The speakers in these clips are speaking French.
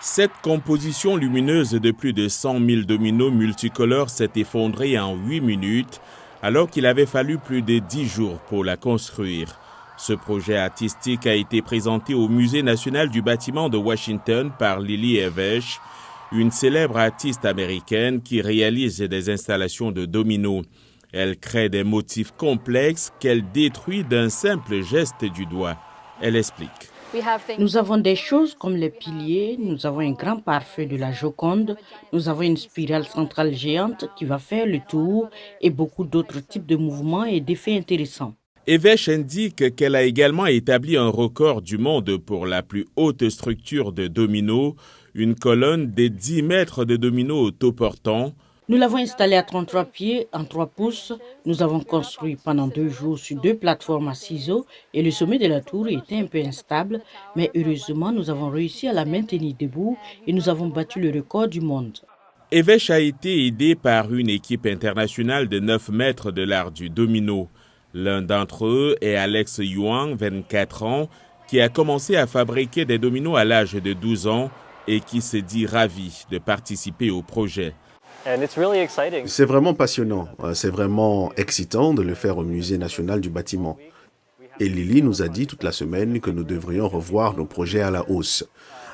Cette composition lumineuse de plus de 100 000 dominos multicolores s'est effondrée en 8 minutes, alors qu'il avait fallu plus de 10 jours pour la construire. Ce projet artistique a été présenté au Musée national du bâtiment de Washington par Lily Evesh, une célèbre artiste américaine qui réalise des installations de dominos. Elle crée des motifs complexes qu'elle détruit d'un simple geste du doigt. Elle explique. Nous avons des choses comme les piliers, nous avons un grand pare-feu de la Joconde, nous avons une spirale centrale géante qui va faire le tour et beaucoup d'autres types de mouvements et d'effets intéressants. Evesh indique qu'elle a également établi un record du monde pour la plus haute structure de dominos, une colonne de 10 mètres de dominos autoportants. Nous l'avons installé à 33 pieds en 3 pouces. Nous avons construit pendant 2 jours sur 2 plateformes à ciseaux et le sommet de la tour était un peu instable, mais heureusement nous avons réussi à la maintenir debout et nous avons battu le record du monde. Evesh a été aidé par une équipe internationale de 9 maîtres de l'art du domino. L'un d'entre eux est Alex Yuang, 24 ans, qui a commencé à fabriquer des dominos à l'âge de 12 ans et qui se dit ravi de participer au projet. C'est vraiment passionnant, c'est vraiment excitant de le faire au Musée national du bâtiment. Et Lily nous a dit toute la semaine que nous devrions revoir nos projets à la hausse.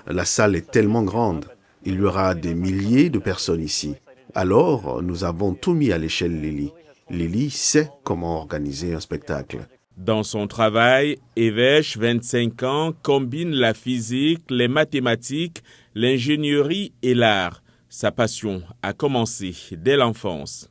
La salle est tellement grande, il y aura des milliers de personnes ici. Alors, nous avons tout mis à l'échelle Lily. Lily sait comment organiser un spectacle. Dans son travail, Evesh, 25 ans, combine la physique, les mathématiques, l'ingénierie et l'art. Sa passion a commencé dès l'enfance.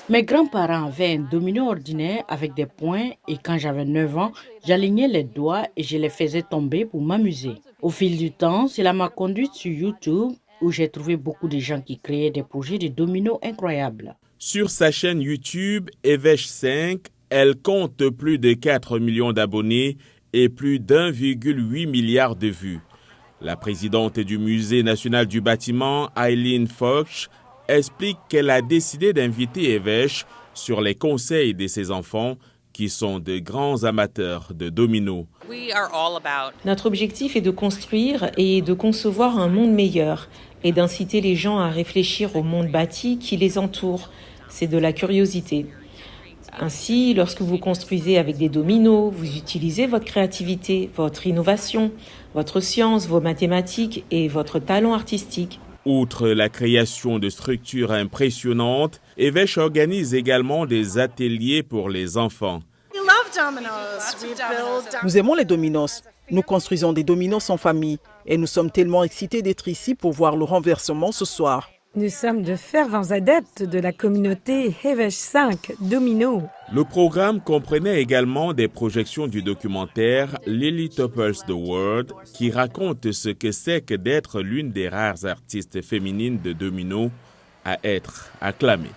Mes grands-parents avaient un domino ordinaire avec des points et quand j'avais 9 ans, j'alignais les doigts et je les faisais tomber pour m'amuser. Au fil du temps, cela m'a conduite sur YouTube où j'ai trouvé beaucoup de gens qui créaient des projets de dominos incroyables. Sur sa chaîne YouTube, Evesh 5, elle compte plus de 4 millions d'abonnés et plus d'1,8 milliard de vues. La présidente du Musée national du bâtiment, Eileen Foch, explique qu'elle a décidé d'inviter Evesh sur les conseils de ses enfants qui sont de grands amateurs de dominos. Notre objectif est de construire et de concevoir un monde meilleur et d'inciter les gens à réfléchir au monde bâti qui les entoure. C'est de la curiosité. Ainsi, lorsque vous construisez avec des dominos, vous utilisez votre créativité, votre innovation, votre science, vos mathématiques et votre talent artistique. Outre la création de structures impressionnantes, Evesh organise également des ateliers pour les enfants. Nous aimons les dominos. Nous construisons des dominos en famille et nous sommes tellement excités d'être ici pour voir le renversement ce soir. Nous sommes de fervents adeptes de la communauté Evesh 5 Domino. Le programme comprenait également des projections du documentaire Lily Topples the World, qui raconte ce que c'est que d'être l'une des rares artistes féminines de domino à être acclamée.